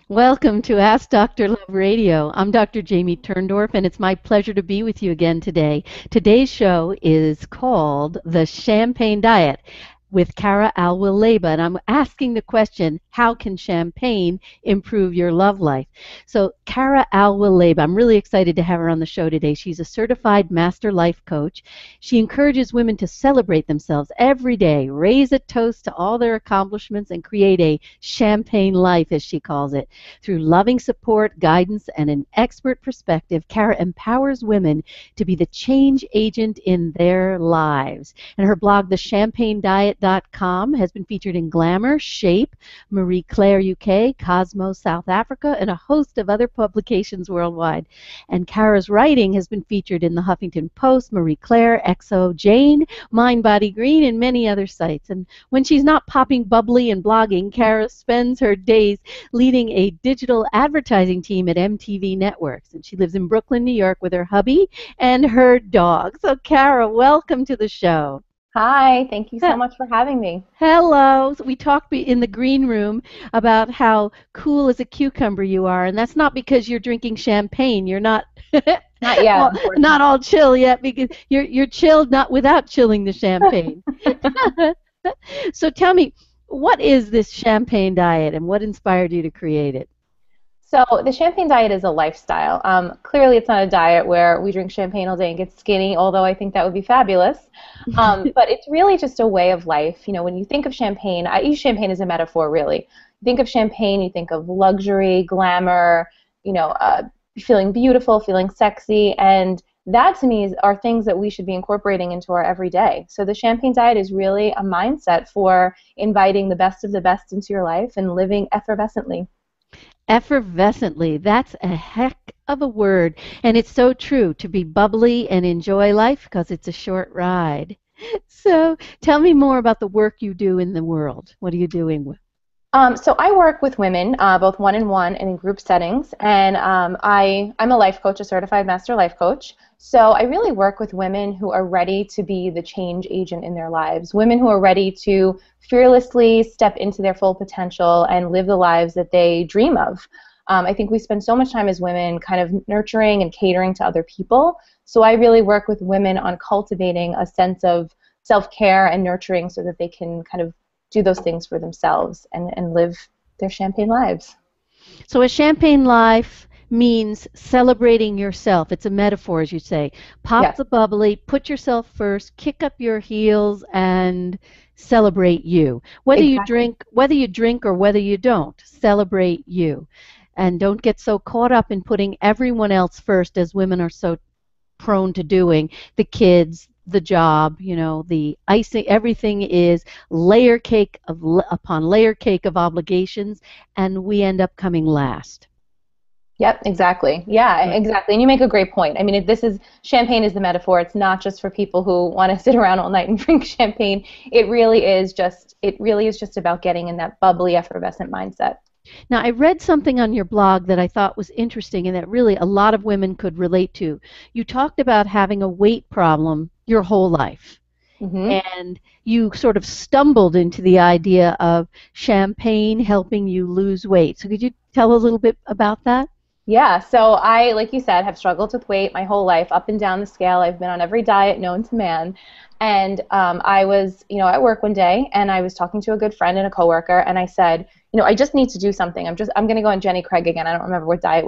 Welcome to Ask Dr. Love Radio. I'm Dr. Jamie Turndorf, and it's my pleasure to be with you again today. Today's show is called The Champagne Diet with Cara Alwill Leyba, and I'm asking the question, how can champagne improve your love life? So, Cara Alwill Leyba, I'm really excited to have her on the show today. She's a certified master life coach. She encourages women to celebrate themselves every day, raise a toast to all their accomplishments, and create a champagne life, as she calls it. Through loving support, guidance, and an expert perspective, Cara empowers women to be the change agent in their lives. And her blog, thechampagnediet.com, has been featured in Glamour, Shape, Marie Claire UK, Cosmo South Africa, and a host of other publications worldwide. And Cara's writing has been featured in the Huffington Post, Marie Claire, xoJane, Mind Body Green, and many other sites. And when she's not popping bubbly and blogging, Cara spends her days leading a digital advertising team at MTV Networks. And she lives in Brooklyn, New York with her hubby and her dog. So, Cara, welcome to the show. Hi, thank you so much for having me. Hello. So we talked in the green room about how cool as a cucumber you are, and that's not because you're drinking champagne. You're not Not yet, well, not all chill yet, because you're chilled not without chilling the champagne. So tell me, what is this champagne diet, and what inspired you to create it? So the champagne diet is a lifestyle. Clearly, it's not a diet where we drink champagne all day and get skinny, although I think that would be fabulous. But it's really just a way of life. You know, when you think of champagne, I use champagne as a metaphor, really. You think of champagne, you think of luxury, glamour, feeling beautiful, feeling sexy, and that to me are things that we should be incorporating into our everyday. So the champagne diet is really a mindset for inviting the best of the best into your life and living effervescently. Effervescently, that's a heck of a word. And it's so true, to be bubbly and enjoy life because it's a short ride. So tell me more about the work you do in the world. What are you doing? So I work with women, both one-on-one and in group settings, and I'm a life coach, a certified master life coach. So I really work with women who are ready to be the change agent in their lives, women who are ready to fearlessly step into their full potential and live the lives that they dream of. I think we spend so much time as women kind of nurturing and catering to other people. So I really work with women on cultivating a sense of self-care and nurturing so that they can kind of do those things for themselves and live their champagne lives. So a champagne life means celebrating yourself. It's a metaphor, as you say. Pop Yes. the bubbly, put yourself first, kick up your heels, and celebrate you. Exactly. Whether you drink or whether you don't, celebrate you. And don't get so caught up in putting everyone else first, as women are so prone to doing, the kids, the job, the icing, everything is layer cake upon layer cake of obligations, and we end up coming last. Yep, exactly. Yeah, Right. exactly. And you make a great point. I mean, if this is champagne is the metaphor. It's not just for people who want to sit around all night and drink champagne. It really is just about getting in that bubbly, effervescent mindset. Now, I read something on your blog that I thought was interesting and that really a lot of women could relate to. You talked about having a weight problem your whole life, hmm and you sort of stumbled into the idea of champagne helping you lose weight. So could you tell a little bit about that? Yeah, so I, like you said, have struggled with weight my whole life, up and down the scale. I've been on every diet known to man. And I was, at work one day, and I was talking to a good friend and a coworker, and I said, I just need to do something. I'm going to go on Jenny Craig again. I don't remember what diet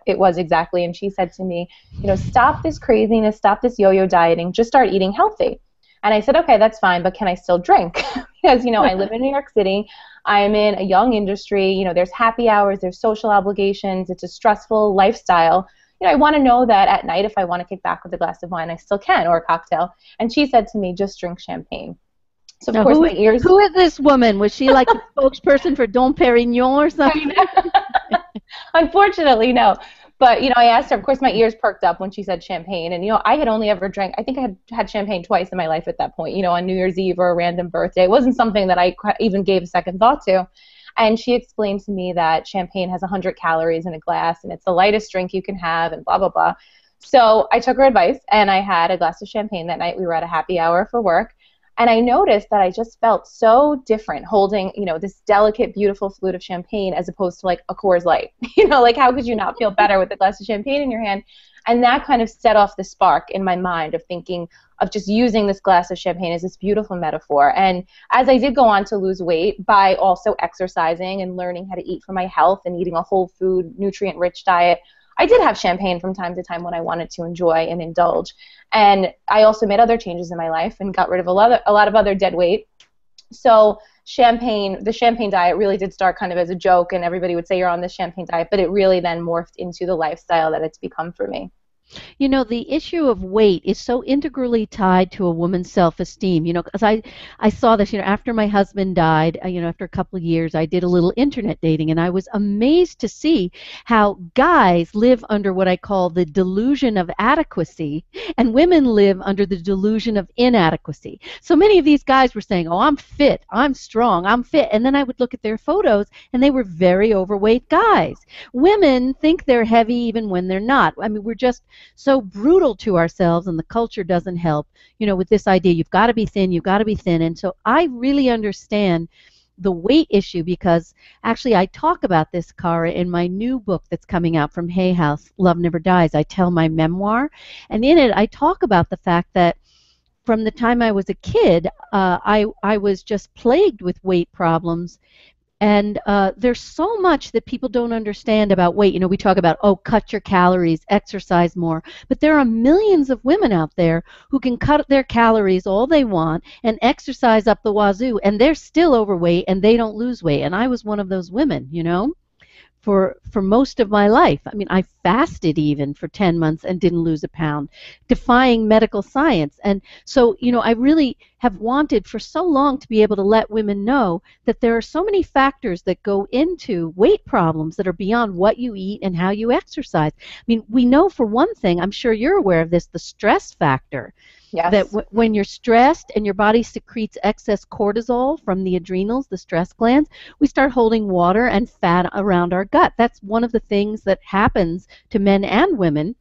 it was exactly. And she said to me, stop this craziness, stop this yo-yo dieting, just start eating healthy. And I said, okay, that's fine, but can I still drink? Because, I live in New York City. I'm in a young industry. There's happy hours, there's social obligations. It's a stressful lifestyle. I want to know that at night if I want to kick back with a glass of wine, I still can, or a cocktail. And she said to me, just drink champagne. So, of Now, course, my ears... who is this woman? Was she like the spokesperson for Dom Perignon or something? Unfortunately, no. But, I asked her, of course, my ears perked up when she said champagne. And, I had only ever drank, I think I had champagne twice in my life at that point, on New Year's Eve or a random birthday. It wasn't something that I even gave a second thought to. And she explained to me that champagne has 100 calories in a glass, and it's the lightest drink you can have, and blah, blah, blah. So I took her advice, and I had a glass of champagne that night. We were at a happy hour for work. And I noticed that I just felt so different holding, this delicate, beautiful flute of champagne as opposed to like a Coors Light. Like how could you not feel better with a glass of champagne in your hand? And that kind of set off the spark in my mind of thinking of just using this glass of champagne as this beautiful metaphor. And as I did go on to lose weight by also exercising and learning how to eat for my health and eating a whole food, nutrient-rich diet, I did have champagne from time to time when I wanted to enjoy and indulge. And I also made other changes in my life and got rid of a lot of other dead weight. So the champagne diet really did start kind of as a joke, and everybody would say you're on this champagne diet, but it really then morphed into the lifestyle that it's become for me. The issue of weight is so integrally tied to a woman's self-esteem, because I saw this, after my husband died, after a couple of years, I did a little internet dating, and I was amazed to see how guys live under what I call the delusion of adequacy, and women live under the delusion of inadequacy. So many of these guys were saying, oh, I'm fit, I'm strong, I'm fit, and then I would look at their photos, and they were very overweight guys. Women think they're heavy even when they're not. I mean, we're just so brutal to ourselves, and the culture doesn't help, with this idea, you've got to be thin, you've got to be thin. And so I really understand the weight issue, because actually I talk about this, Cara, in my new book that's coming out from Hay House, Love Never Dies. I tell my memoir, and in it I talk about the fact that from the time I was a kid, I was just plagued with weight problems. And there's so much that people don't understand about weight. We talk about, oh, cut your calories, exercise more. But there are millions of women out there who can cut their calories all they want and exercise up the wazoo, and they're still overweight and they don't lose weight. And I was one of those women, for most of my life. I mean, I fasted even for 10 months and didn't lose a pound, defying medical science. And so, I really have wanted for so long to be able to let women know that there are so many factors that go into weight problems that are beyond what you eat and how you exercise. I mean, we know for one thing, I'm sure you're aware of this, the stress factor. Yes. That when you're stressed and your body secretes excess cortisol from the adrenals, the stress glands, we start holding water and fat around our gut. That's one of the things that happens to men and women,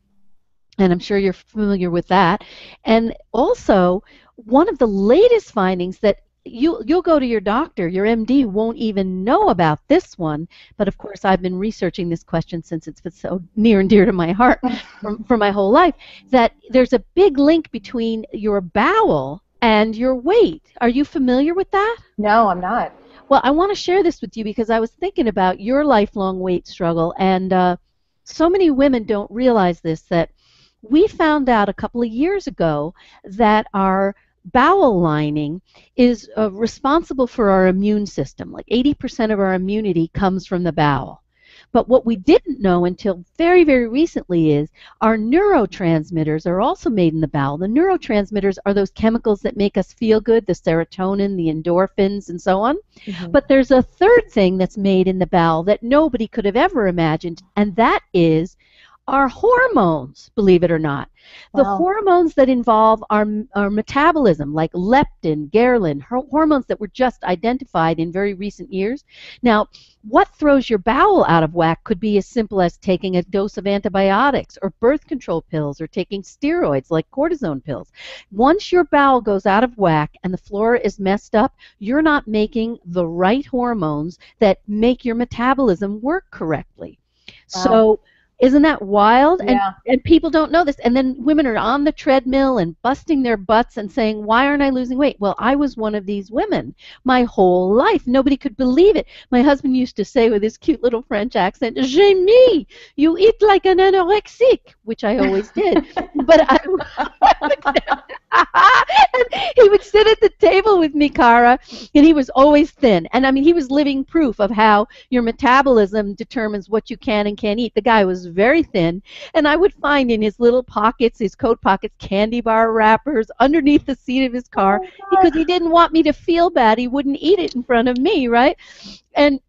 and I'm sure you're familiar with that. And also, one of the latest findings that you'll go to your doctor, your MD won't even know about this one, but of course I've been researching this question since it's been so near and dear to my heart for my whole life, that there's a big link between your bowel and your weight. Are you familiar with that? No, I'm not. Well, I want to share this with you because I was thinking about your lifelong weight struggle, and so many women don't realize this, that we found out a couple of years ago that our bowel lining is responsible for our immune system. Like 80% of our immunity comes from the bowel. But what we didn't know until very, very recently is our neurotransmitters are also made in the bowel. The neurotransmitters are those chemicals that make us feel good, the serotonin, the endorphins, and so on. Mm-hmm. But there's a third thing that's made in the bowel that nobody could have ever imagined, and that is our hormones, believe it or not. The hormones that involve our metabolism, like leptin, ghrelin, hormones that were just identified in very recent years. Now, what throws your bowel out of whack could be as simple as taking a dose of antibiotics or birth control pills or taking steroids like cortisone pills. Once your bowel goes out of whack and the flora is messed up, you're not making the right hormones that make your metabolism work correctly. Wow. So isn't that wild? Yeah. And people don't know this. And then women are on the treadmill and busting their butts and saying, why aren't I losing weight? Well, I was one of these women my whole life. Nobody could believe it. My husband used to say with his cute little French accent, Jamie, you eat like an anorexic, which I always did. But and he would sit at the table with me, Cara, and he was always thin. And I mean, he was living proof of how your metabolism determines what you can and can't eat. The guy was very thin, and I would find in his little pockets, his coat pockets, candy bar wrappers underneath the seat of his car because he didn't want me to feel bad. He wouldn't eat it in front of me, right? And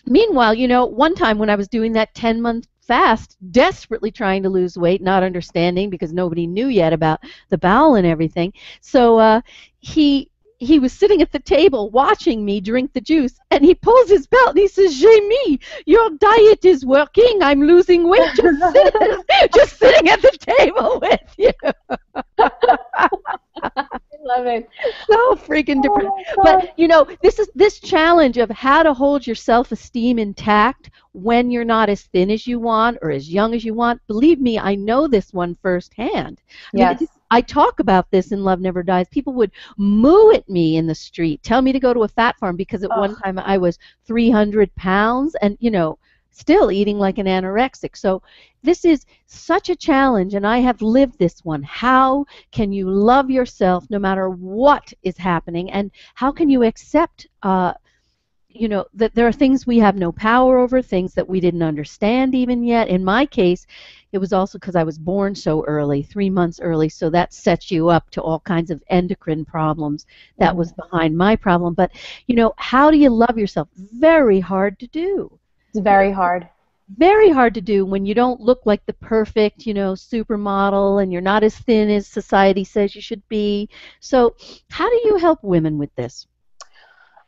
meanwhile, one time when I was doing that 10-month fast, desperately trying to lose weight, not understanding because nobody knew yet about the bowel and everything. So he was sitting at the table watching me drink the juice, and he pulls his belt and he says, Jamie, your diet is working. I'm losing weight just sitting at the table with you. I love it. So freaking depressed. Oh my But God. this challenge of how to hold your self-esteem intact when you're not as thin as you want or as young as you want. Believe me, I know this one firsthand. I mean, Yes. I talk about this in Love Never Dies. People would moo at me in the street, tell me to go to a fat farm because at one Oh, time I was 300 pounds and, still eating like an anorexic. So this is such a challenge, and I have lived this one. How can you love yourself no matter what is happening, and how can you accept that there are things we have no power over, things that we didn't understand even yet. In my case, it was also because I was born so early, 3 months early, so that sets you up to all kinds of endocrine problems. That was mhm. behind my problem. But how do you love yourself? Very hard to do. It's very hard. Very hard to do when you don't look like the perfect, supermodel, and you're not as thin as society says you should be. So, how do you help women with this?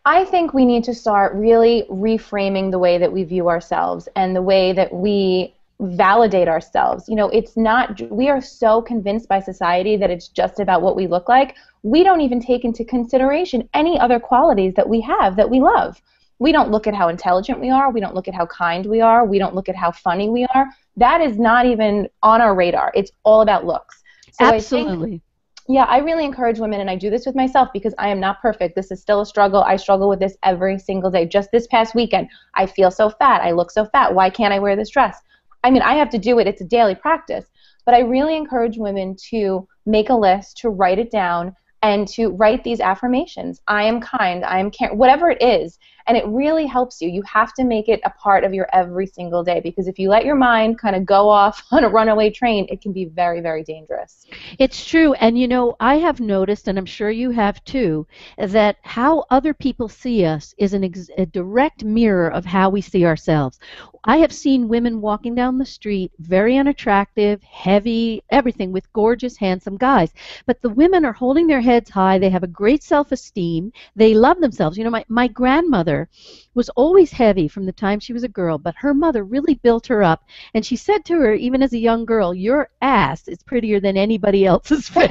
I think we need to start really reframing the way that we view ourselves and the way that we validate ourselves. It's not, we are so convinced by society that it's just about what we look like. We don't even take into consideration any other qualities that we have that we love. We don't look at how intelligent we are. We don't look at how kind we are. We don't look at how funny we are. That is not even on our radar. It's all about looks. So I think, Absolutely. yeah, I really encourage women, and I do this with myself because I am not perfect. This is still a struggle. I struggle with this every single day. Just this past weekend, I feel so fat. I look so fat. Why can't I wear this dress? I mean, I have to do it. It's a daily practice. But I really encourage women to make a list, to write it down, and to write these affirmations. I am kind. I am caring. Whatever it is. And it really helps you. You have to make it a part of your every single day, because if you let your mind kind of go off on a runaway train, it can be very, very dangerous. It's true. And I have noticed, and I'm sure you have too, that how other people see us is a direct mirror of how we see ourselves. I have seen women walking down the street, very unattractive, heavy, everything, with gorgeous, handsome guys. But the women are holding their heads high. They have a great self-esteem. They love themselves. My grandmother was always heavy from the time she was a girl, but her mother really built her up. And she said to her, even as a young girl, your ass is prettier than anybody else's face.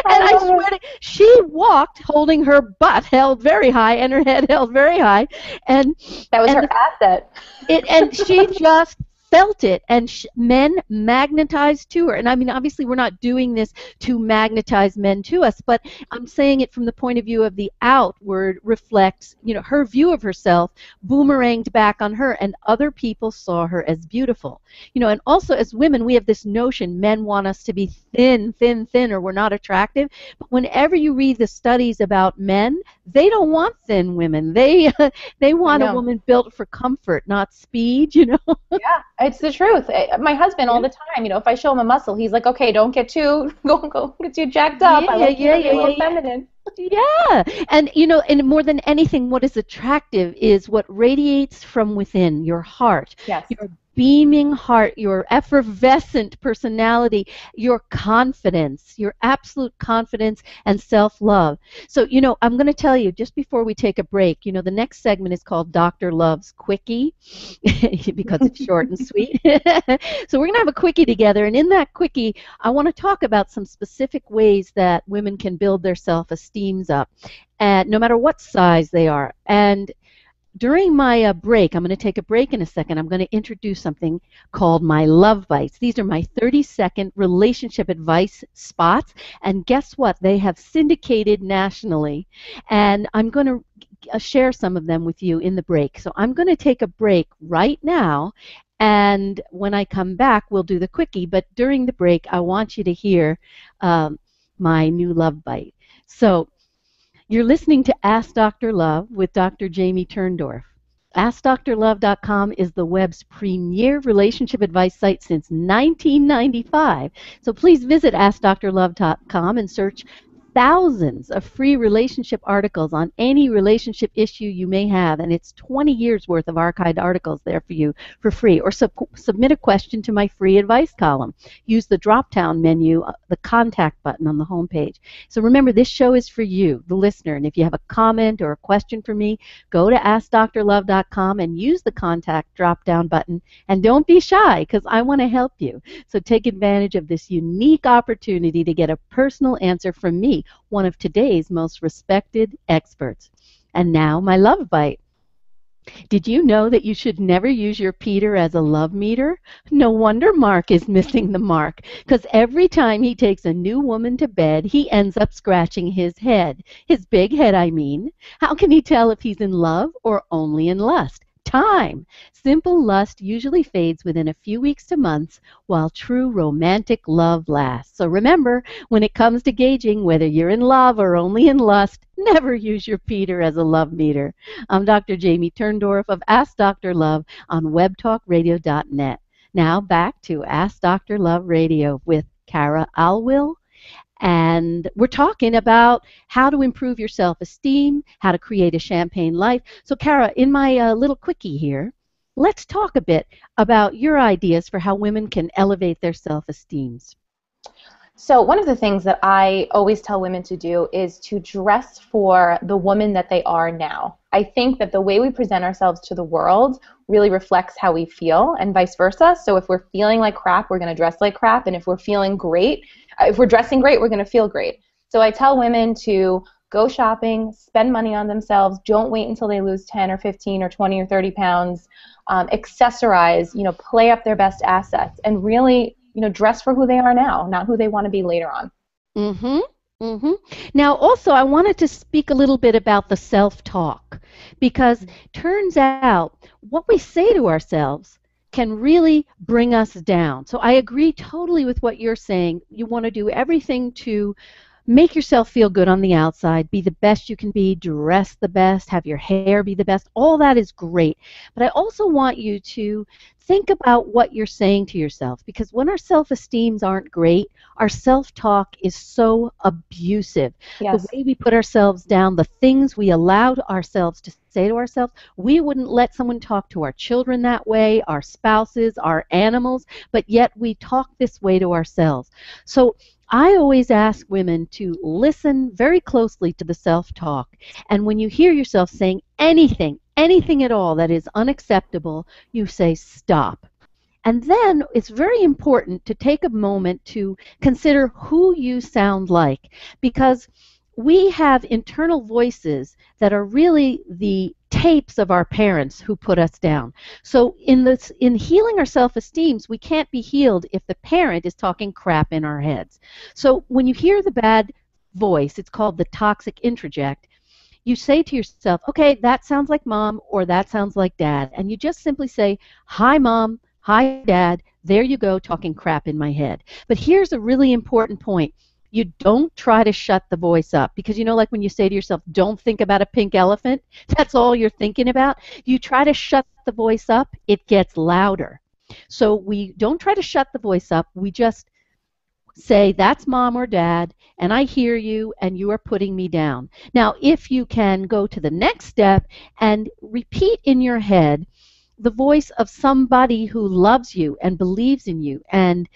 And I I love swear it. she walked holding her butt held very high and her head held very high. And That was and her asset. and she just felt it, and men magnetized to her. And I mean, obviously we're not doing this to magnetize men to us, but I'm saying it from the point of view of the outward reflects, her view of herself boomeranged back on her, and other people saw her as beautiful. And also as women, we have this notion men want us to be thin, thin, thin, or we're not attractive. But whenever you read the studies about men, they don't want thin women. They they I want a know. woman built for comfort, not speed. Yeah, it's the truth. My husband all Yeah, the time, if I show him a muscle, he's like, "Okay, don't get too go get too jacked up. yeah, I yeah, like you yeah, to be yeah, a yeah, little yeah. feminine." Yeah, and and more than anything, what is attractive is what radiates from within, your heart, Yes. your beaming heart, your effervescent personality, your confidence, your absolute confidence and self-love. So, I'm going to tell you just before we take a break, the next segment is called Dr. Love's Quickie because it's short and sweet. So, we're going to have a quickie together, and in that quickie, I want to talk about some specific ways that women can build their self-esteems up, and no matter what size they are. And during my break, I'm going to take a break in a second. I'm going to introduce something called my Love Bites. These are my 30-second relationship advice spots. And guess what? They have syndicated nationally. And I'm going to share some of them with you in the break. So I'm going to take a break right now. And when I come back, we'll do the quickie. But during the break, I want you to hear my new Love Bite. So you're listening to Ask Dr. Love with Dr. Jamie Turndorf. AskDrLove.com is the web's premier relationship advice site since 1995. So please visit AskDrLove.com and search thousands of free relationship articles on any relationship issue you may have, and it's 20 years worth of archived articles there for you for free. Or submit a question to my free advice column. Use the drop-down menu, the contact button on the homepage. So remember, this show is for you, the listener, and if you have a comment or a question for me, go to AskDrLove.com and use the contact drop-down button, and don't be shy, because I want to help you. So take advantage of this unique opportunity to get a personal answer from me, one of today's most respected experts. And now, my love bite. Did you know that you should never use your Peter as a love meter? No wonder Mark is missing the mark, because every time he takes a new woman to bed, he ends up scratching his head. His big head, I mean. How can he tell if he's in love or only in lust? Time. Simple lust usually fades within a few weeks to months, while true romantic love lasts. So remember, when it comes to gauging whether you're in love or only in lust, never use your Peter as a love meter. I'm Dr. Jamie Turndorf of Ask Dr. Love on webtalkradio.net. Now back to Ask Dr. Love Radio with Cara Alwill. And we're talking about how to improve your self-esteem, how to create a champagne life. So, Cara, in my little quickie here, let's talk a bit about your ideas for how women can elevate their self-esteems. So one of the things that I always tell women to do is to dress for the woman that they are now. I think that the way we present ourselves to the world really reflects how we feel, and vice versa. So if we're feeling like crap, we're going to dress like crap, and if we're feeling great, if we're dressing great, we're going to feel great. So I tell women to go shopping, spend money on themselves, don't wait until they lose 10 or 15 or 20 or 30 pounds, accessorize, play up their best assets, and really, dress for who they are now, not who they want to be later on. Mm-hmm. Mm-hmm. Now, also, I wanted to speak a little bit about the self-talk, because turns out what we say to ourselves can really bring us down. So I agree totally with what you're saying. You want to do everything to make yourself feel good on the outside, be the best you can be, dress the best, have your hair be the best. All that is great. But I also want you to think about what you're saying to yourself, because when our self-esteems aren't great, our self-talk is so abusive. Yes. The way we put ourselves down, the things we allow ourselves to say to ourselves, we wouldn't let someone talk to our children that way, our spouses, our animals, but yet we talk this way to ourselves. So I always ask women to listen very closely to the self-talk, and when you hear yourself saying anything at all that is unacceptable, you say stop. And then it's very important to take a moment to consider who you sound like, because we have internal voices that are really the tapes of our parents who put us down. So in healing our self-esteems, we can't be healed if the parent is talking crap in our heads. So when you hear the bad voice, it's called the toxic introject, you say to yourself, okay, that sounds like mom, or that sounds like dad, and you just simply say, hi mom, hi dad, there you go, talking crap in my head. But here's a really important point. You don't try to shut the voice up, because like when you say to yourself, don't think about a pink elephant, that's all you're thinking about. You try to shut the voice up, it gets louder. So we don't try to shut the voice up, we just say, that's mom or dad, and I hear you, and you are putting me down. Now, if you can go to the next step and repeat in your head the voice of somebody who loves you and believes in you and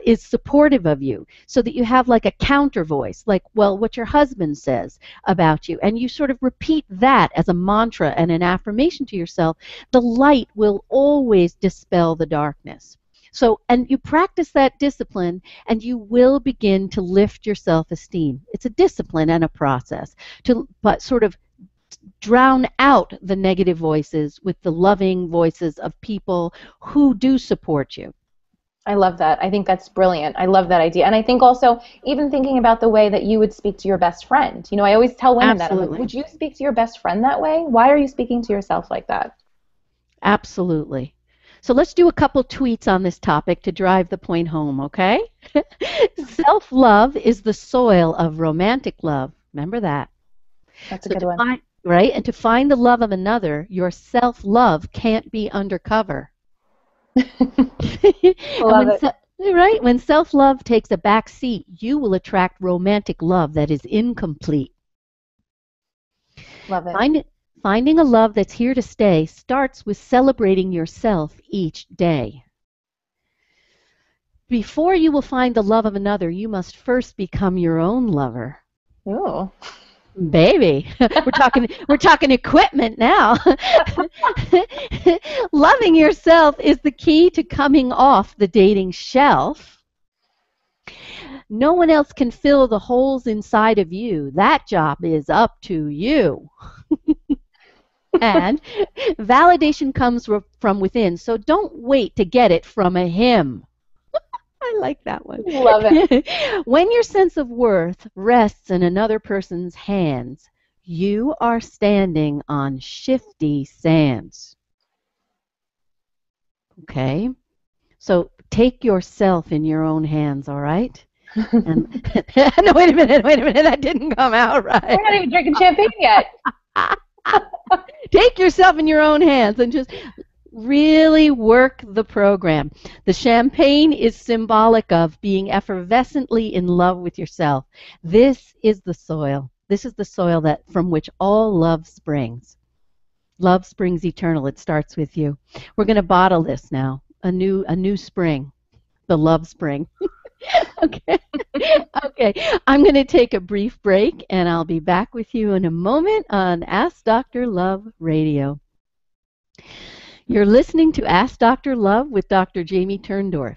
is supportive of you, so that you have like a counter voice, like, well, what your husband says about you, and you sort of repeat that as a mantra and an affirmation to yourself, the light will always dispel the darkness. So, and you practice that discipline, and you will begin to lift your self-esteem. It's a discipline and a process but sort of drown out the negative voices with the loving voices of people who do support you. I love that. I think that's brilliant. I love that idea. And I think also, even thinking about the way that you would speak to your best friend. I always tell women that. I'm like, would you speak to your best friend that way? Why are you speaking to yourself like that? Absolutely. So let's do a couple tweets on this topic to drive the point home, okay? Self-love is the soil of romantic love. Remember that. That's a good one. Right? And to find the love of another, your self-love can't be undercover. Love it. Right? When self-love takes a back seat, you will attract romantic love that is incomplete. Love it. Find, Finding a love that's here to stay starts with celebrating yourself each day. Before you will find the love of another, you must first become your own lover. Ooh. Baby, we're talking equipment now. Loving yourself is the key to coming off the dating shelf. No one else can fill the holes inside of you. That job is up to you. And validation comes from within, so don't wait to get it from a him. I like that one. Love it. When your sense of worth rests in another person's hands, you are standing on shifty sands. Okay? So take yourself in your own hands, all right? And no, wait a minute, that didn't come out right. We're not even drinking champagne yet. Take yourself in your own hands and just really work the program. The champagne is symbolic of being effervescently in love with yourself. This is the soil. This is the soil that from which all love springs. Love springs eternal. It starts with you. We're going to bottle this now. A new spring. The love spring. Okay. Okay. I'm going to take a brief break, and I'll be back with you in a moment on Ask Dr. Love Radio. You're listening to Ask Dr. Love with Dr. Jamie Turndorf.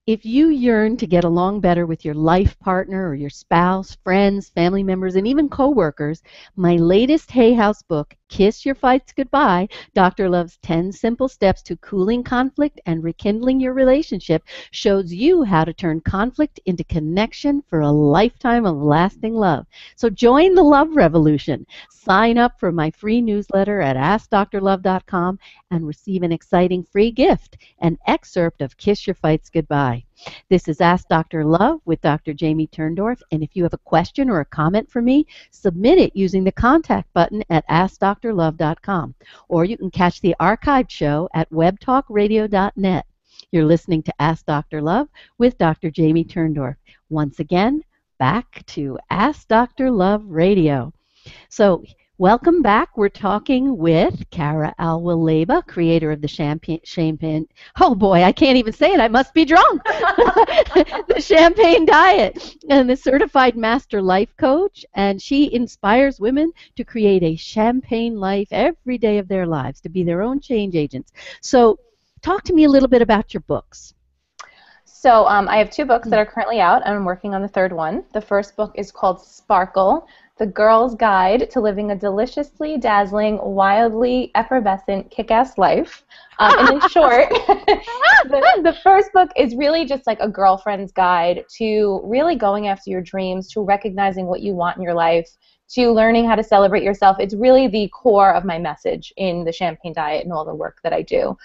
If you yearn to get along better with your life partner or your spouse, friends, family members, and even coworkers, my latest Hay House book, Kiss Your Fights Goodbye, Dr. Love's 10 Simple Steps to Cooling Conflict and Rekindling Your Relationship, shows you how to turn conflict into connection for a lifetime of lasting love. So join the love revolution. Sign up for my free newsletter at AskDrLove.com and receive an exciting free gift, an excerpt of Kiss Your Fights Goodbye. This is Ask Dr. Love with Dr. Jamie Turndorf, and if you have a question or a comment for me, submit it using the contact button at AskDrLove.com, or you can catch the archived show at webtalkradio.net. You're listening to Ask Dr. Love with Dr. Jamie Turndorf. Once again, back to Ask Dr. Love Radio. So, welcome back. We're talking with Cara Alwill Leyba, creator of the Champagne. Oh boy, I can't even say it. I must be drunk. The Champagne Diet, and the certified master life coach. And she inspires women to create a champagne life every day of their lives, to be their own change agents. So, talk to me a little bit about your books. So I have 2 books that are currently out, and I'm working on the 3rd one. The first book is called Sparkle, The Girl's Guide to Living a Deliciously Dazzling, Wildly Effervescent, Kick-Ass Life. And in short, the first book is really just like a girlfriend's guide to really going after your dreams, to recognizing what you want in your life, to learning how to celebrate yourself. It's really the core of my message in the Champagne Diet and all the work that I do.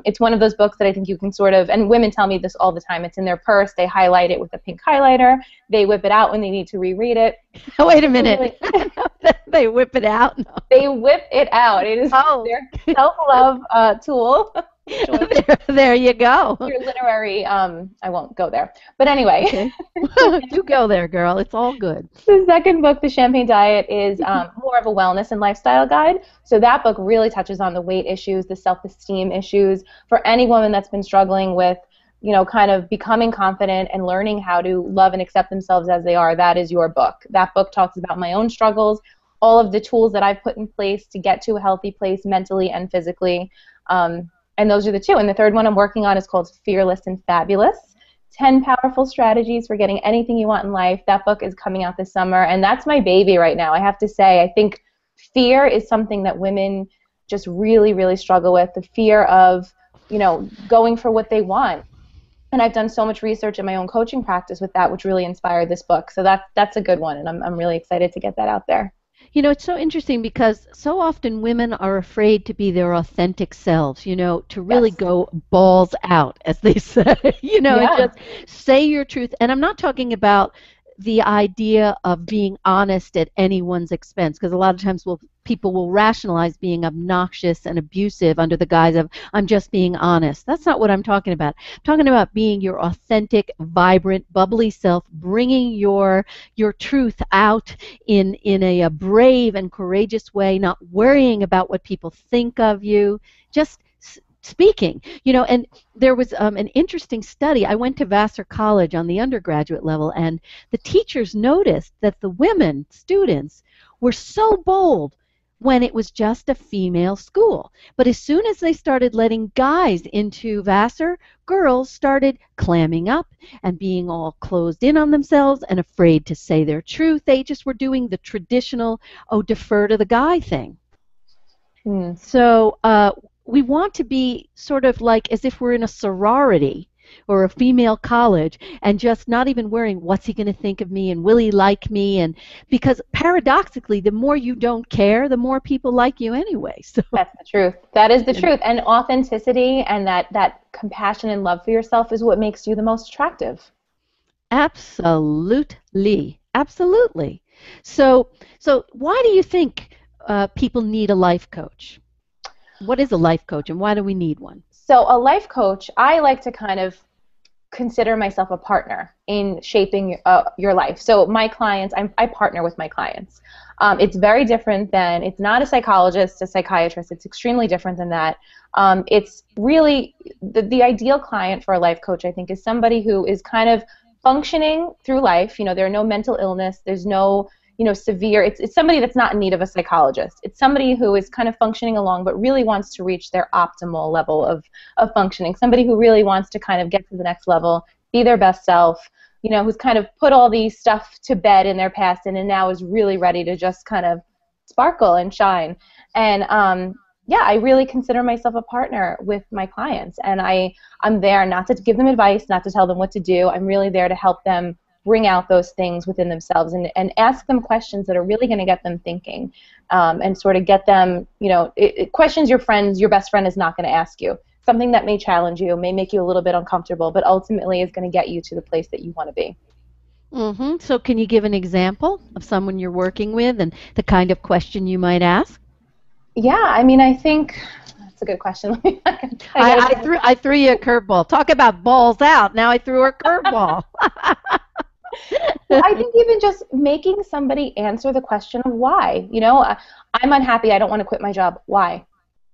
It's one of those books that I think you can sort of, and women tell me this all the time, it's in their purse, they highlight it with a pink highlighter, they whip it out when they need to reread it. Wait a minute. They whip it out? No. They whip it out. It is their self-love tool. There you go. Your literary, I won't go there. But anyway. Okay. You go there, girl. It's all good. The second book, The Champagne Diet, is more of a wellness and lifestyle guide. So that book really touches on the weight issues, the self-esteem issues. For any woman that's been struggling with, you know, kind of becoming confident and learning how to love and accept themselves as they are, that is your book. That book talks about my own struggles, all of the tools that I've put in place to get to a healthy place mentally and physically. And those are the 2. And the 3rd one I'm working on is called Fearless and Fabulous, 10 Powerful Strategies for Getting Anything You Want in Life. That book is coming out this summer, and that's my baby right now. I have to say, I think fear is something that women just really, really struggle with, the fear of, you know, going for what they want. And I've done so much research in my own coaching practice with that, which really inspired this book. So that's a good one, and I'm really excited to get that out there. You know, it's so interesting because so often women are afraid to be their authentic selves, you know, to really go balls out, as they say, you know, and just say your truth. And I'm not talking about the idea of being honest at anyone's expense, because a lot of times people will rationalize being obnoxious and abusive under the guise of I'm just being honest. That's not what I'm talking about. I'm talking about being your authentic, vibrant, bubbly self, bringing your truth out in a brave and courageous way, not worrying about what people think of you, just speaking. And there was an interesting study. I went to Vassar College on the undergraduate level, and the teachers noticed that the women students were so bold when it was just a female school. But as soon as they started letting guys into Vassar, girls started clamming up and being all closed in on themselves and afraid to say their truth. They just were doing the traditional, oh, defer to the guy thing. So we want to be sort of like as if we're in a sorority or a female college and just not even worrying what's he going to think of me and will he like me, and because paradoxically the more you don't care, the more people like you anyway. So that's the truth. That is the truth. And authenticity and that compassion and love for yourself is what makes you the most attractive. Absolutely. Absolutely. So why do you think people need a life coach? What is a life coach and why do we need one? So a life coach, I like to kind of consider myself a partner in shaping your life. So my clients, I partner with my clients. It's very different than, it's not a psychologist, a psychiatrist. It's extremely different than that. It's really, the ideal client for a life coach, I think, is somebody who is kind of functioning through life. There are no mental illness. There's no severe, it's somebody that's not in need of a psychologist. It's somebody who is kind of functioning along but really wants to reach their optimal level of functioning. Somebody who really wants to kind of get to the next level, be their best self, who's kind of put all these stuff to bed in their past and now is really ready to just kind of sparkle and shine. And yeah, I really consider myself a partner with my clients, and I'm there not to give them advice, not to tell them what to do. I'm really there to help them bring out those things within themselves and ask them questions that are really going to get them thinking, and sort of get them, questions your best friend is not going to ask you. Something that may challenge you, may make you a little bit uncomfortable, but ultimately is going to get you to the place that you want to be. So can you give an example of someone you're working with and the kind of question you might ask? Yeah, I mean, I think that's a good question. I threw you a curveball. Talk about balls out. Now I threw her a curveball. Well, I think even just making somebody answer the question of why. I'm unhappy. I don't want to quit my job. Why?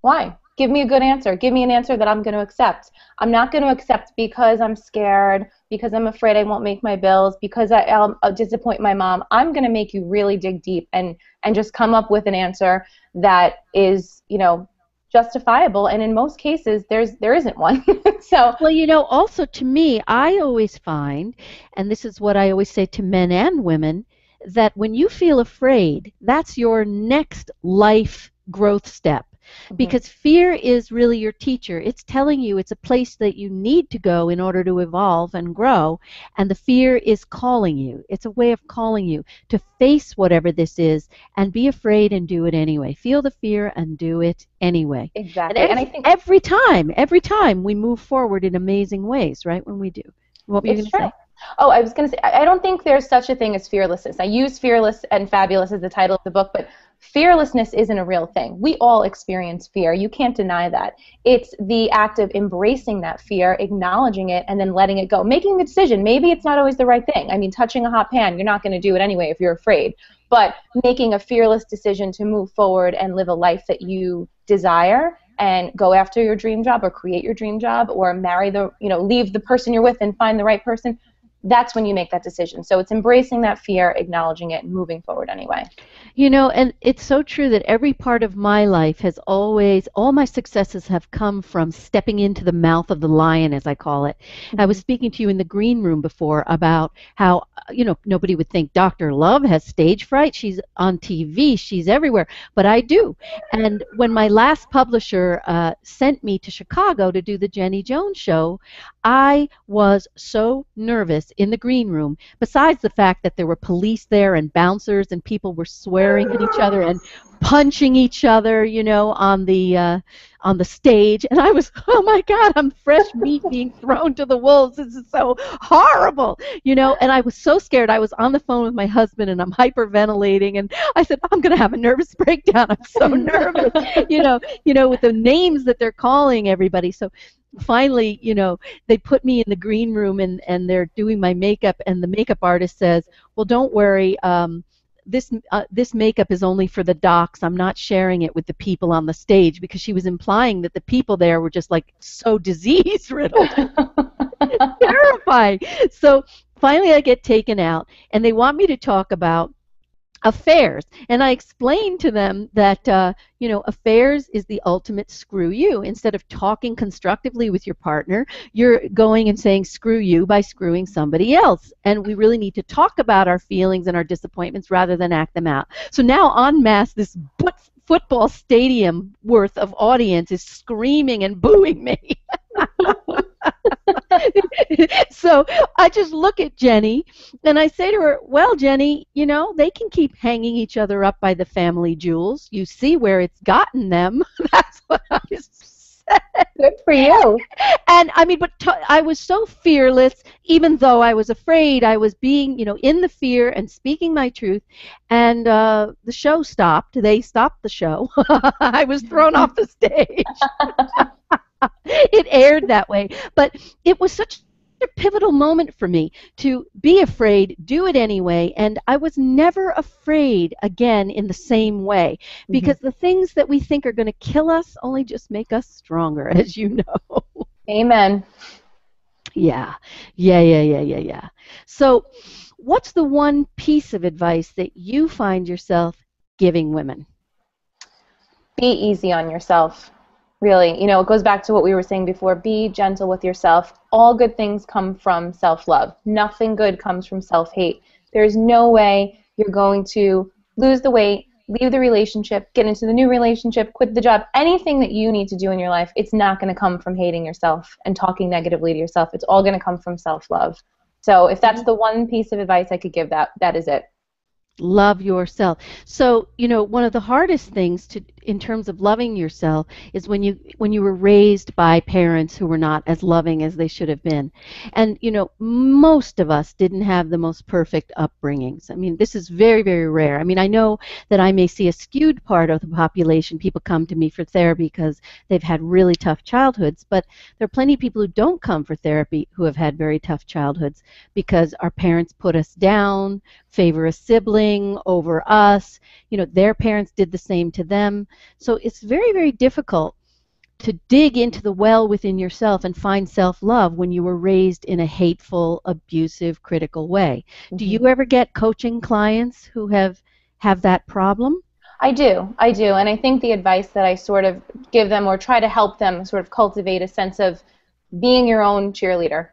Why? Give me a good answer. Give me an answer that I'm going to accept. I'm not going to accept because I'm scared, because I'm afraid I won't make my bills, because I'll disappoint my mom. I'm going to make you really dig deep and just come up with an answer that is, justifiable, and in most cases there isn't one. So well, also to me, I always find, and this is what I always say to men and women, that when you feel afraid, that's your next life growth step. Because fear is really your teacher. It's telling you it's a place that you need to go in order to evolve and grow, and the fear is calling you. It's a way of calling you to face whatever this is and be afraid and do it anyway. Feel the fear and do it anyway. Exactly. And I think every time we move forward in amazing ways, right, when we do. What were you going to say? Oh, I was going to say, I don't think there's such a thing as fearlessness. I use fearless and fabulous as the title of the book, but fearlessness isn't a real thing. We all experience fear. You can't deny that. It's the act of embracing that fear, acknowledging it, and then letting it go. Making the decision. Maybe it's not always the right thing. I mean, touching a hot pan, you're not going to do it anyway if you're afraid. But making a fearless decision to move forward and live a life that you desire and go after your dream job or create your dream job or leave the person you're with and find the right person, that's when you make that decision. So it's embracing that fear, acknowledging it, and moving forward anyway. And it's so true that every part of my life has always, all my successes have come from stepping into the mouth of the lion, as I call it. I was speaking to you in the green room before about how, nobody would think Dr. Love has stage fright. She's on TV. She's everywhere. But I do. And when my last publisher sent me to Chicago to do the Jenny Jones show, I was so nervous in the green room, besides the fact that there were police there and bouncers and people were swearing at each other and punching each other, on the stage. And I was, oh my God, I'm fresh meat being thrown to the wolves. This is so horrible, and I was so scared. I was on the phone with my husband and I'm hyperventilating and I said, I'm going to have a nervous breakdown. I'm so nervous, with the names that they're calling everybody. So finally, they put me in the green room and they're doing my makeup, and the makeup artist says, well, don't worry, this makeup is only for the docs. I'm not sharing it with the people on the stage, because she was implying that the people there were just like so disease riddled. Terrifying. So finally I get taken out and they want me to talk about affairs. And I explained to them that, affairs is the ultimate screw you. Instead of talking constructively with your partner, you're going and saying screw you by screwing somebody else. And we really need to talk about our feelings and our disappointments rather than act them out. So now en masse, this football stadium worth of audience is screaming and booing me. So I just look at Jenny and I say to her, well, Jenny, they can keep hanging each other up by the family jewels. You see where it's gotten them. That's what I said. Good for you. And I mean, I was so fearless, even though I was afraid. I was being, in the fear and speaking my truth. And the show stopped. They stopped the show. I was thrown off the stage. It aired that way. But it was such a pivotal moment for me to be afraid, do it anyway, and I was never afraid again in the same way, because the things that we think are going to kill us only just make us stronger, as you know. Amen. Yeah. So what's the one piece of advice that you find yourself giving women? Be easy on yourself. Really, it goes back to what we were saying before. Be gentle with yourself. All good things come from self-love. Nothing good comes from self-hate. There's no way you're going to lose the weight, leave the relationship, get into the new relationship, quit the job. Anything that you need to do in your life, it's not going to come from hating yourself and talking negatively to yourself. It's all going to come from self-love. So if that's the one piece of advice I could give, that is it. Love yourself. So, one of the hardest things in terms of loving yourself is when you were raised by parents who were not as loving as they should have been. And, most of us didn't have the most perfect upbringings. I mean, this is very, very rare. I mean, I know that I may see a skewed part of the population. People come to me for therapy because they've had really tough childhoods, but there are plenty of people who don't come for therapy who have had very tough childhoods because our parents put us down, favor a sibling over us. Their parents did the same to them. So it's very, very difficult to dig into the well within yourself and find self-love when you were raised in a hateful, abusive, critical way. Do you ever get coaching clients who have that problem? I do. And I think the advice that I sort of give them or try to help them sort of cultivate a sense of being your own cheerleader.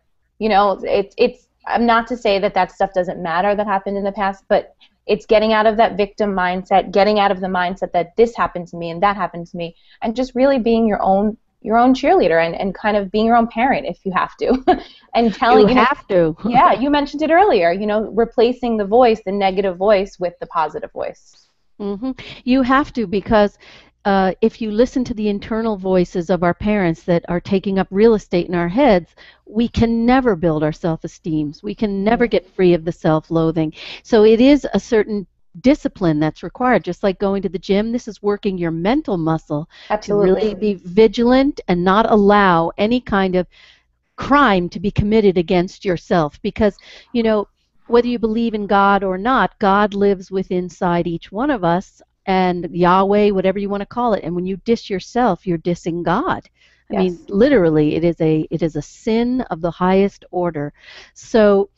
I'm not to say that stuff doesn't matter that happened in the past, but it's getting out of that victim mindset, getting out of the mindset that this happened to me and that happened to me, and just really being your own cheerleader and kind of being your own parent if you have to. And telling you have to. Yeah, you mentioned it earlier, replacing the negative voice with the positive voice. You have to, because if you listen to the internal voices of our parents that are taking up real estate in our heads, we can never build our self-esteem. We can never get free of the self-loathing. So it is a certain discipline that's required, just like going to the gym. This is working your mental muscle. Absolutely. To really be vigilant and not allow any kind of crime to be committed against yourself, because, whether you believe in God or not, God lives within inside each one of us, and Yahweh, whatever you want to call it. And when you diss yourself, you're dissing God. I mean, literally, it is a sin of the highest order. So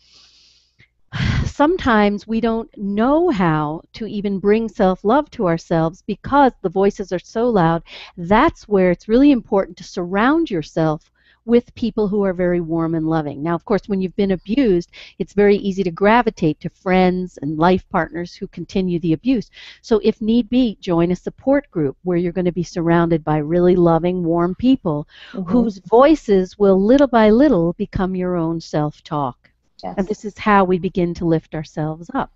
sometimes we don't know how to even bring self-love to ourselves because the voices are so loud. That's where it's really important to surround yourself with people who are very warm and loving. Now, of course, when you've been abused, it's very easy to gravitate to friends and life partners who continue the abuse. So if need be, join a support group where you're going to be surrounded by really loving, warm people whose voices will little by little become your own self-talk. Yes. And this is how we begin to lift ourselves up.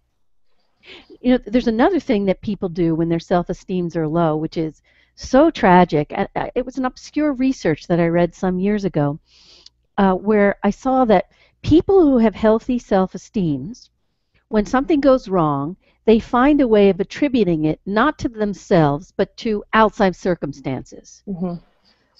You know, there's another thing that people do when their self-esteems are low, which is so tragic. It was an obscure research that I read some years ago where I saw that people who have healthy self-esteems, when something goes wrong, they find a way of attributing it not to themselves, but to outside circumstances.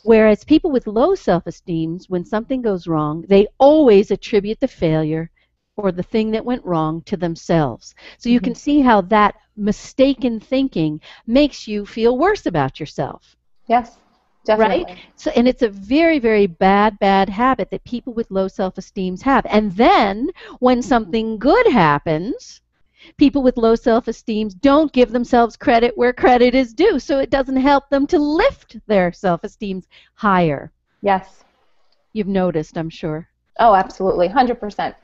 Whereas people with low self-esteems, when something goes wrong, they always attribute the failure or the thing that went wrong to themselves. So you can see how that mistaken thinking makes you feel worse about yourself. Yes, definitely. Right? So, and it's a very, very bad habit that people with low self-esteem have. And then when something good happens, people with low self-esteem don't give themselves credit where credit is due. So it doesn't help them to lift their self-esteem higher. Yes. You've noticed, I'm sure. Oh, absolutely. 100%.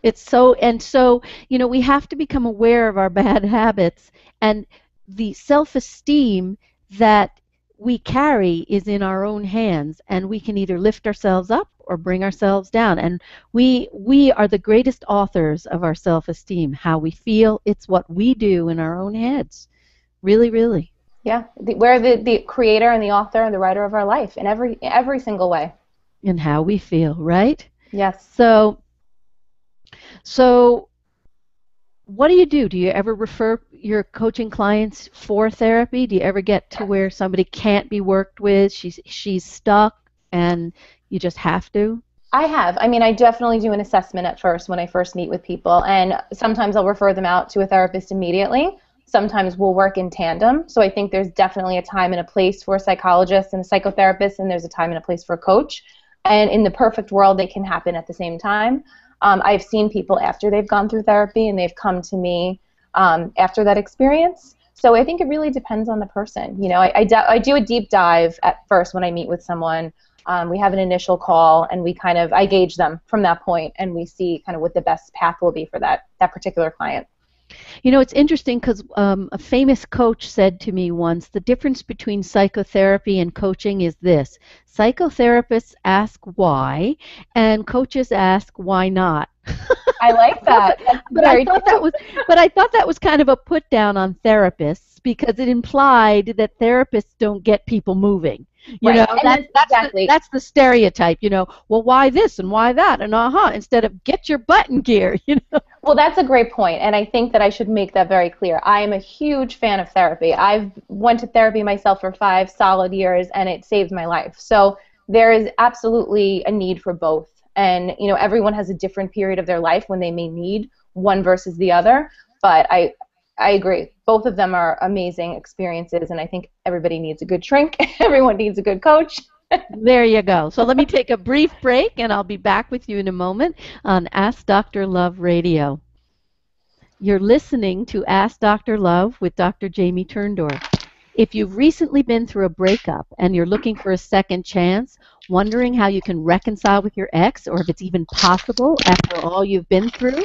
It's so, and so, you know, we have to become aware of our bad habits, and the self-esteem that we carry is in our own hands, and we can either lift ourselves up or bring ourselves down. And we are the greatest authors of our self-esteem. How we feel, it's what we do in our own heads. Really, really. Yeah, we're the creator and the author and the writer of our life in every single way. In how we feel, right? Yes. So what do you do? Do you ever refer your coaching clients for therapy? Do you ever get to where somebody can't be worked with, she's stuck, and you just have to? I have. I mean, I definitely do an assessment at first when I first meet with people, and sometimes I'll refer them out to a therapist immediately. Sometimes we'll work in tandem. So I think there's definitely a time and a place for a psychologist and a psychotherapist, and there's a time and a place for a coach. And in the perfect world, they can happen at the same time. I've seen people after they've gone through therapy, and they've come to me after that experience. So I think it really depends on the person. You know, I do a deep dive at first when I meet with someone. We have an initial call, and I gauge them from that point, and we see kind of what the best path will be for that particular client. You know, it's interesting because a famous coach said to me once, the difference between psychotherapy and coaching is this: psychotherapists ask why, and coaches ask why not. I like that. But I thought that was kind of a put down on therapists, because it implied that therapists don't get people moving. You know, that's the stereotype, you know, well, why this and why that, and instead of get your butt in gear, you know. Well, that's a great point, and I think that I should make that very clear. I am a huge fan of therapy. I've went to therapy myself for 5 solid years, and it saved my life. So there is absolutely a need for both. And, you know, everyone has a different period of their life when they may need one versus the other, but I agree. Both of them are amazing experiences, and I think everybody needs a good shrink. Everyone needs a good coach. There you go. So let me take a brief break, and I'll be back with you in a moment on Ask Dr. Love Radio. You're listening to Ask Dr. Love with Dr. Jamie Turndorf. If you've recently been through a breakup and you're looking for a second chance, wondering how you can reconcile with your ex, or if it's even possible after all you've been through,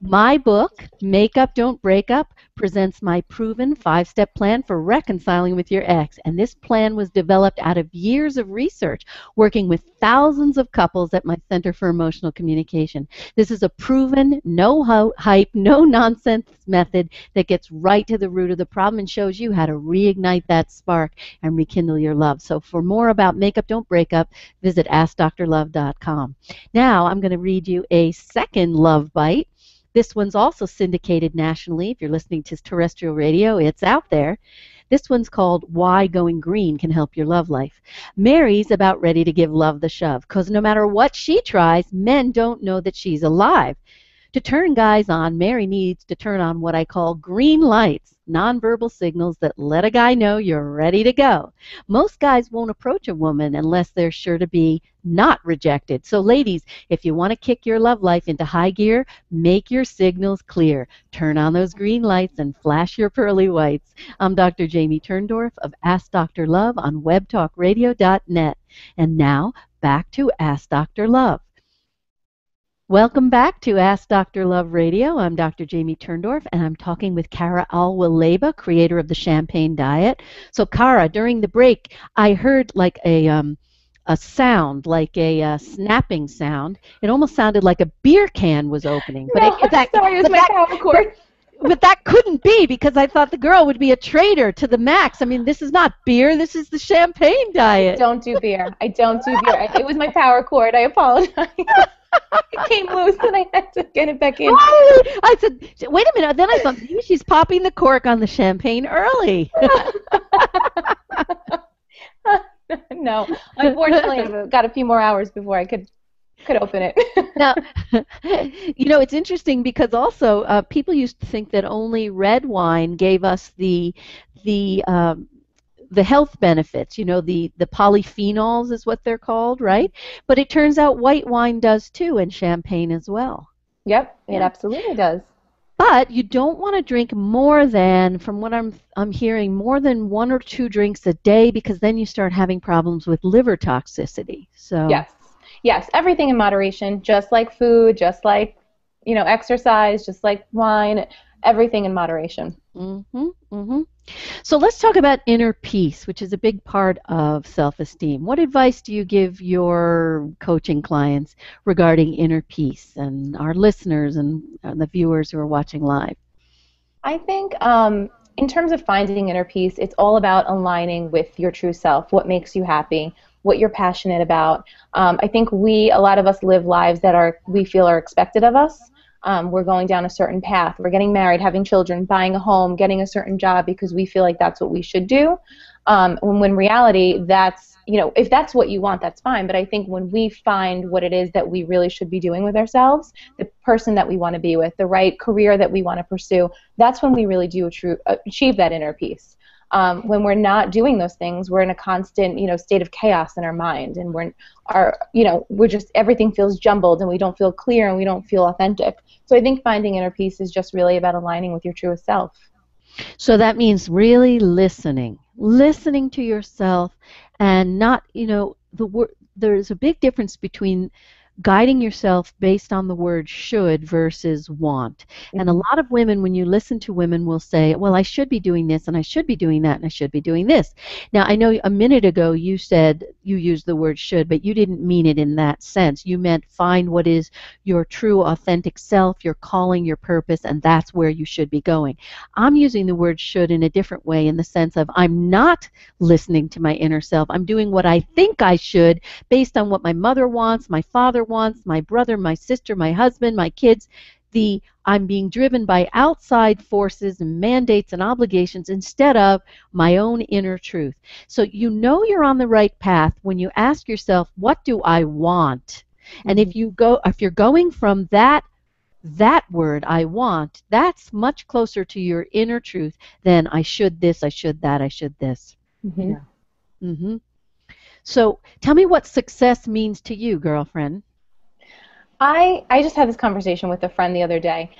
my book, Make Up, Don't Break Up, presents my proven 5-step plan for reconciling with your ex. And this plan was developed out of years of research, working with thousands of couples at my Center for Emotional Communication. This is a proven, no hype, no nonsense method that gets right to the root of the problem and shows you how to reignite that spark and rekindle your love. So for more about Make Up, Don't Break Up, visit AskDrLove.com. Now I'm going to read you a second love bite. This one's also syndicated nationally. If you're listening to terrestrial radio, it's out there. This one's called Why Going Green Can Help Your Love Life. Mary's about ready to give love the shove, because no matter what she tries, men don't know that she's alive. To turn guys on, Mary needs to turn on what I call green lights, nonverbal signals that let a guy know you're ready to go. Most guys won't approach a woman unless they're sure to be not rejected. So ladies, if you want to kick your love life into high gear, make your signals clear. Turn on those green lights and flash your pearly whites. I'm Dr. Jamie Turndorf of Ask Dr. Love on webtalkradio.net. And now, back to Ask Dr. Love. Welcome back to Ask Dr. Love Radio. I'm Dr. Jamie Turndorf, and I'm talking with Cara Alwill Leyba, creator of the Champagne Diet. So, Cara, during the break, I heard like a sound, like a snapping sound. It almost sounded like a beer can was opening. But No, I'm sorry, it was my power cord. But that couldn't be, because I thought the girl would be a traitor to the max. I mean, this is not beer. This is the Champagne Diet. I don't do beer. It was my power cord. I apologize. It came loose and I had to get it back in. Oh, I said, wait a minute. Then I thought, maybe she's popping the cork on the champagne early. No, unfortunately, I've got a few more hours before I could open it. Now, it's interesting because also people used to think that only red wine gave us the health benefits, the polyphenols is what they're called, right? But it turns out white wine does too, and champagne as well. Yep, it absolutely does. But you don't want to drink more than, from what I'm hearing, more than 1 or 2 drinks a day, because then you start having problems with liver toxicity. So yes, everything in moderation, just like food, just like exercise, just like wine, everything in moderation. So let's talk about inner peace, which is a big part of self-esteem. What advice do you give your coaching clients regarding inner peace, and our listeners and the viewers who are watching live? I think in terms of finding inner peace, it's all about aligning with your true self, what makes you happy, what you're passionate about. I think a lot of us live lives that we feel are expected of us. We're going down a certain path. We're getting married, having children, buying a home, getting a certain job because we feel like that's what we should do. When in reality, that's, if that's what you want, that's fine. But I think when we find what it is that we really should be doing with ourselves, the person that we want to be with, the right career that we want to pursue, that's when we really do achieve that inner peace. When we're not doing those things, we're in a constant, state of chaos in our mind, and we're just, everything feels jumbled, and we don't feel clear, and we don't feel authentic. So I think finding inner peace is just really about aligning with your truest self. So that means really listening to yourself, and not, there's a big difference between guiding yourself based on the word should versus want. And a lot of women, when you listen to women, will say, well, I should be doing this, and I should be doing that, and I should be doing this. Now, I know a minute ago you said you used the word should, but you didn't mean it in that sense. You meant find what is your true, authentic self, your calling, your purpose, and that's where you should be going. I'm using the word should in a different way, in the sense of I'm not listening to my inner self. I'm doing what I think I should based on what my mother wants, my father wants, my brother, my sister, my husband, my kids. I'm being driven by outside forces and mandates and obligations instead of my own inner truth. So you're on the right path when you ask yourself, what do I want? And if you're going from that word, I want, that's much closer to your inner truth than I should this, I should that, I should this. So tell me what success means to you, girlfriend. I just had this conversation with a friend the other day,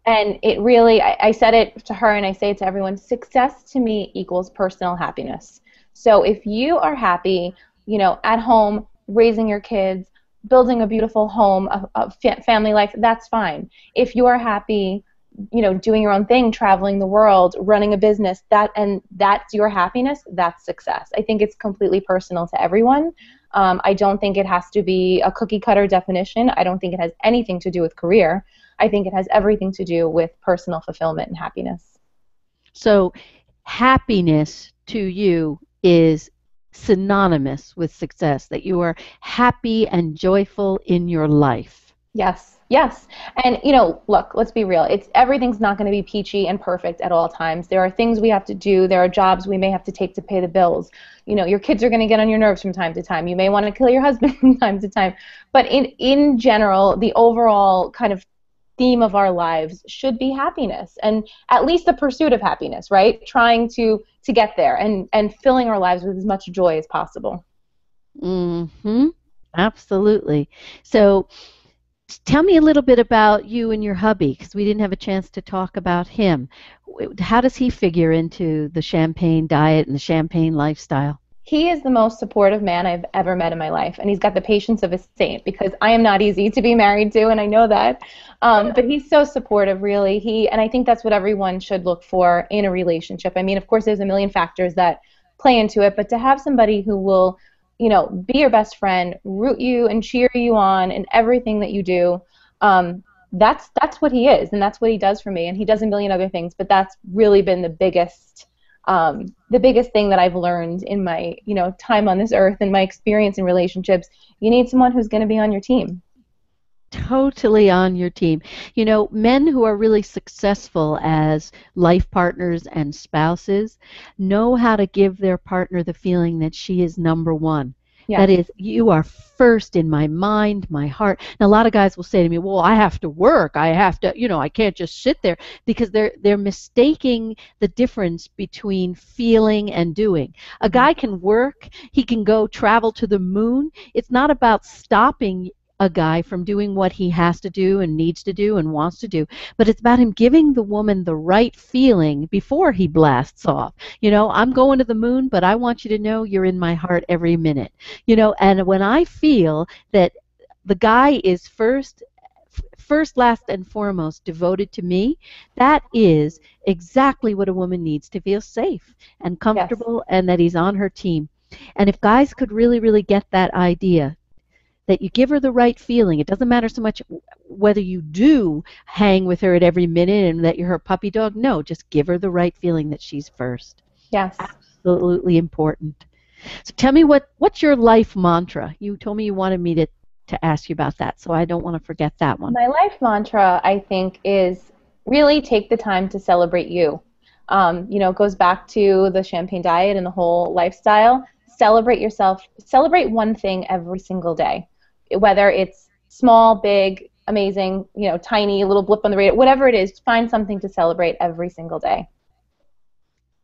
and it really, I said it to her and I say it to everyone, success to me equals personal happiness. So if you are happy, at home, raising your kids, building a beautiful home, a family life, that's fine. If you are happy, doing your own thing, traveling the world, running a business, that's your happiness, that's success. I think it's completely personal to everyone. I don't think it has to be a cookie-cutter definition. I don't think it has anything to do with career. I think it has everything to do with personal fulfillment and happiness. So happiness to you is synonymous with success, that you are happy and joyful in your life. Yes. And, look, let's be real. Everything's not going to be peachy and perfect at all times. There are things we have to do. There are jobs we may have to take to pay the bills. Your kids are going to get on your nerves from time to time. You may want to kill your husband from time to time. But in general, the overall kind of theme of our lives should be happiness, and at least the pursuit of happiness, right? Trying to get there and filling our lives with as much joy as possible. Absolutely. So tell me a little bit about you and your hubby, because we didn't have a chance to talk about him. How does he figure into the Champagne diet and the Champagne lifestyle? He is the most supportive man I've ever met in my life, and he's got the patience of a saint because I am not easy to be married to, and I know that. But he's so supportive, really. And I think that's what everyone should look for in a relationship. I mean, of course, there's a million factors that play into it, but to have somebody who will, be your best friend, root you and cheer you on in everything that you do, that's what he is, and that's what he does for me. And he does a million other things, but that's really been the biggest thing that I've learned in my, time on this earth and my experience in relationships. You need someone who's going to be on your team. Totally on your team. Men who are really successful as life partners and spouses know how to give their partner the feeling that she is number one. That Yes. is, you are first in my mind, my heart. Now, a lot of guys will say to me, well, I have to work. I have to, I can't just sit there, because they're mistaking the difference between feeling and doing. A guy can work. He can go travel to the moon. It's not about stopping a guy from doing what he has to do and needs to do and wants to do, but it's about him giving the woman the right feeling before he blasts off. I'm going to the moon, but I want you to know you're in my heart every minute. And when I feel that the guy is first, last, and foremost devoted to me, that is exactly what a woman needs to feel safe and Yes. comfortable, and that he's on her team. And if guys could really, really get that idea, that you give her the right feeling. It doesn't matter so much whether you do hang with her at every minute and that you're her puppy dog. No, just give her the right feeling that she's first. Yes. Absolutely important. So tell me, what's your life mantra? You told me you wanted me to ask you about that, so I don't want to forget that one. My life mantra, I think, is really take the time to celebrate you. It goes back to the champagne diet and the whole lifestyle. Celebrate yourself. Celebrate one thing every single day, whether it's small, big, amazing, tiny, little blip on the radar, whatever it is. Find something to celebrate every single day.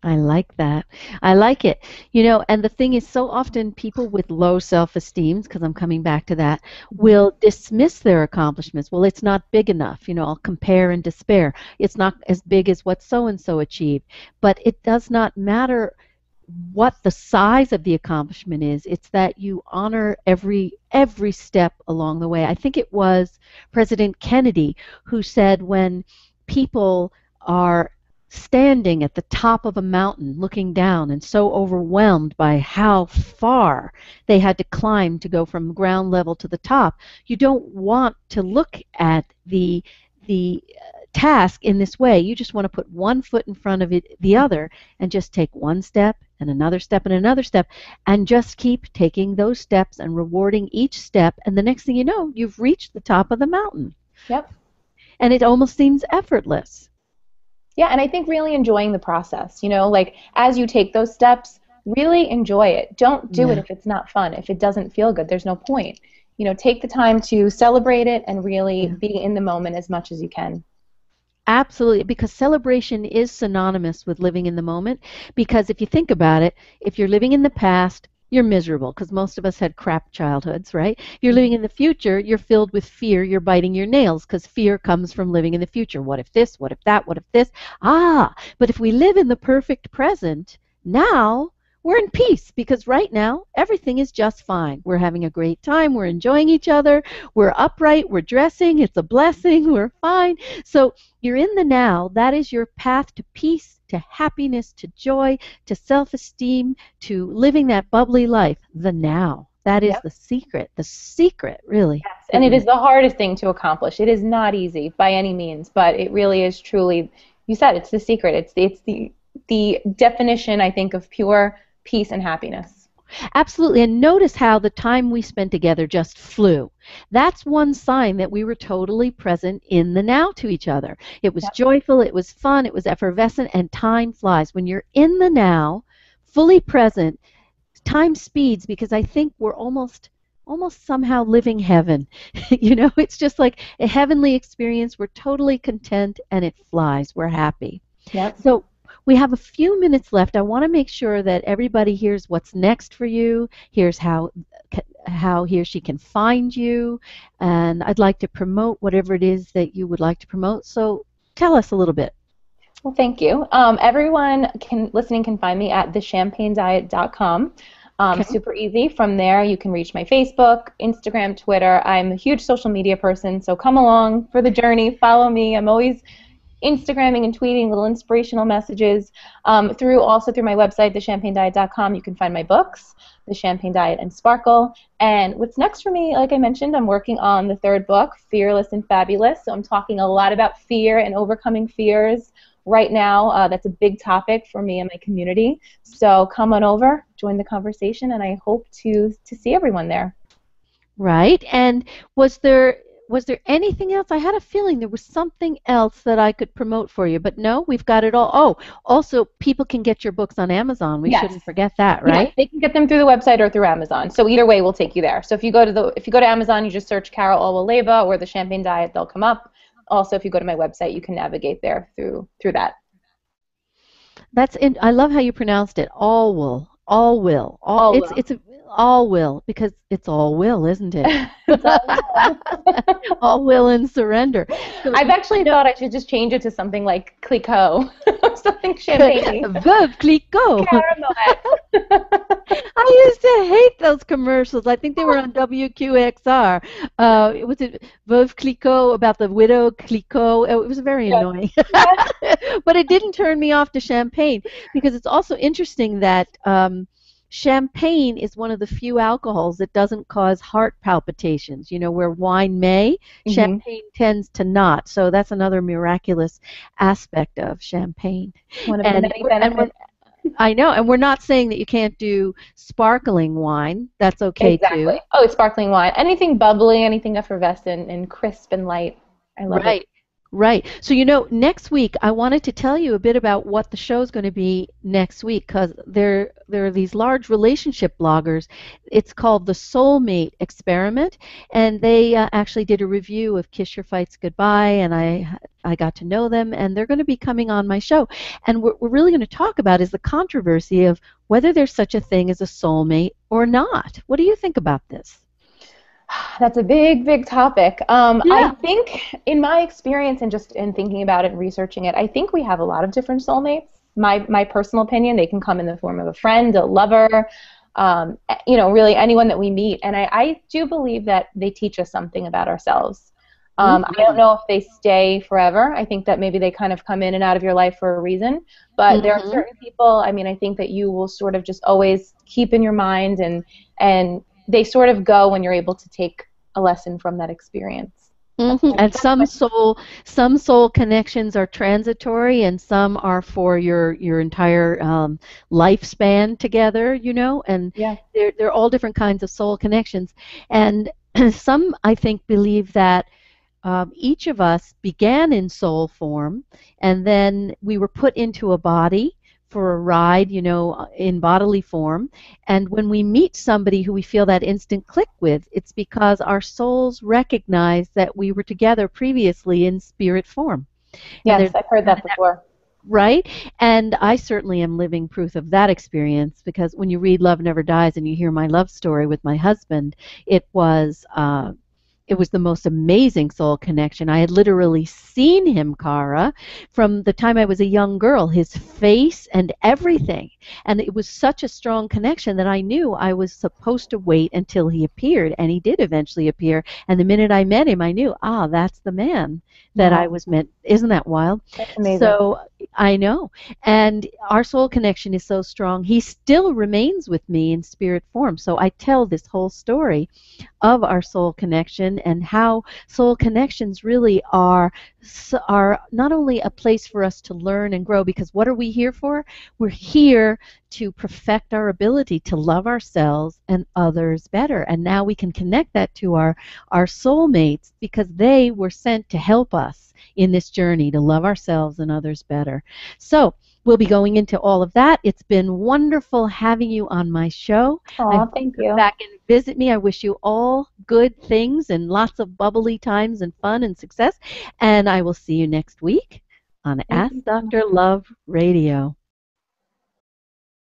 I like that. I like it. And the thing is, so often people with low self-esteem, because I'm coming back to that, will dismiss their accomplishments. Well, it's not big enough. I'll compare and despair. It's not as big as what so-and-so achieved. But it does not matter what the size of the accomplishment is. It's that you honor every step along the way. I think it was President Kennedy who said, when people are standing at the top of a mountain looking down and so overwhelmed by how far they had to climb to go from ground level to the top, you don't want to look at the task in this way. You just want to put one foot in front of the other and just take one step and another step and another step, and just keep taking those steps and rewarding each step, and the next thing you know, you've reached the top of the mountain. Yep. And it almost seems effortless. Yeah, and I think really enjoying the process, like as you take those steps, really enjoy it. Don't do it if it's not fun. If it doesn't feel good, there's no point. Take the time to celebrate it and really be in the moment as much as you can. Absolutely, because celebration is synonymous with living in the moment. Because if you think about it, if you're living in the past, you're miserable, because most of us had crap childhoods, right? If you're living in the future, you're filled with fear, you're biting your nails, because fear comes from living in the future. What if this? What if that? What if this? But if we live in the perfect present, now we're in peace, because right now everything is just fine. We're having a great time, we're enjoying each other, we're upright, we're dressing, it's a blessing, we're fine. So you're in the now. That is your path to peace, to happiness, to joy, to self-esteem, to living that bubbly life. The now. That is the secret, really. Yes, and it is the hardest thing to accomplish. It is not easy by any means, but it really is truly, you said, it's the secret. It's the definition, I think, of pure peace and happiness. Absolutely. And notice how the time we spent together just flew. That's one sign that we were totally present in the now to each other. It was joyful, it was fun, it was effervescent, and time flies. When you're in the now, fully present, time speeds, because I think we're almost somehow living heaven. It's just like a heavenly experience. We're totally content, and it flies. We're happy. Yep. So we have a few minutes left. I want to make sure that everybody hears what's next for you, here's how he or she can find you, and I'd like to promote whatever it is that you would like to promote. So tell us a little bit. Well, thank you. Everyone listening can find me at thechampagnediet.com. Okay. Super easy. From there, you can reach my Facebook, Instagram, Twitter. I'm a huge social media person, so come along for the journey. Follow me. I'm always Instagramming and tweeting little inspirational messages. Through my website, thechampagnediet.com, you can find my books, The Champagne Diet and Sparkle. And what's next for me, like I mentioned, I'm working on the third book, Fearless and Fabulous. So I'm talking a lot about fear and overcoming fears right now. That's a big topic for me and my community. So come on over, join the conversation, and I hope to see everyone there. Right. And was there anything else? I had a feeling there was something else that I could promote for you, but no, we've got it all. Oh, also people can get your books on Amazon. We Yes. shouldn't forget that, Yes, right? they can get them through the website or through Amazon. So either way will take you there. So if you go to Amazon, you just search Cara Alwill Leyba or the Champagne Diet, they'll come up. Also, if you go to my website, you can navigate there through that. I love how you pronounced it. All will. All will. All All it's will. all will because it's all will, isn't it? It's all will. All will and surrender. So I've actually thought I should just change it to something like Clicquot, something champagne-y. Veuve Clicquot. Caramel. I used to hate those commercials. I think they were on WQXR. Was it Veuve Clicquot about the widow Clicquot? Oh, it was very Yes. annoying. Yes. But it didn't turn me off to champagne because it's also interesting that champagne is one of the few alcohols that doesn't cause heart palpitations. You know, where wine may, hmm champagne tends to not. So that's another miraculous aspect of champagne. One of the And many we're benefits. I know, and we're not saying that you can't do sparkling wine. That's okay Exactly. too. Oh, it's sparkling wine. Anything bubbly, anything effervescent and crisp and light. I love it. Right. Right. So, next week I wanted to tell you a bit about what the show's going to be next week because there are these large relationship bloggers. It's called the Soulmate Experiment, and they actually did a review of Kiss Your Fights Goodbye, and I got to know them, and they're going to be coming on my show. And what we're really going to talk about is the controversy of whether there's such a thing as a soulmate or not. What do you think about this? That's a big, big topic. I Yeah. think, in my experience and just in thinking about it and researching it, I think we have a lot of different soulmates. My personal opinion, they can come in the form of a friend, a lover, really anyone that we meet. And I do believe that they teach us something about ourselves. I don't Hmm. know if they stay forever. I think that maybe they kind of come in and out of your life for a reason. But there are Hmm. certain people, I mean, I think that you will sort of just always keep in your mind and they sort of go when you're able to take a lesson from that experience. That's my, And that's my some soul connections are transitory, and some are for your entire lifespan together. And yeah. they're all different kinds of soul connections. And some, I think, believe that each of us began in soul form, and then we were put into a body for a ride, in bodily form. And when we meet somebody who we feel that instant click with, it's because our souls recognize that we were together previously in spirit form. And Yes, I've heard that before. right? And I certainly am living proof of that experience because when you read Love Never Dies and you hear my love story with my husband, it was it was the most amazing soul connection. I had literally seen him, Cara, from the time I was a young girl, his face and everything. And it was such a strong connection that I knew I was supposed to wait until he appeared. And he did eventually appear. And the minute I met him, I knew, that's the man that I Wow, was meant. Isn't that wild? that's amazing. So I know. And our soul connection is so strong. He still remains with me in spirit form. So I tell this whole story of our soul connection and how soul connections really are not only a place for us to learn and grow, because what are we here for? We're here to perfect our ability to love ourselves and others better. And now we can connect that to our soulmates because they were sent to help us in this journey to love ourselves and others better. So we'll be going into all of that. It's been wonderful having you on my show. I Oh, hope you thank come you. back and visit me. I wish you all good things and lots of bubbly times and fun and success. And I will see you next week on Thank Ask you so much. Dr. Love Radio.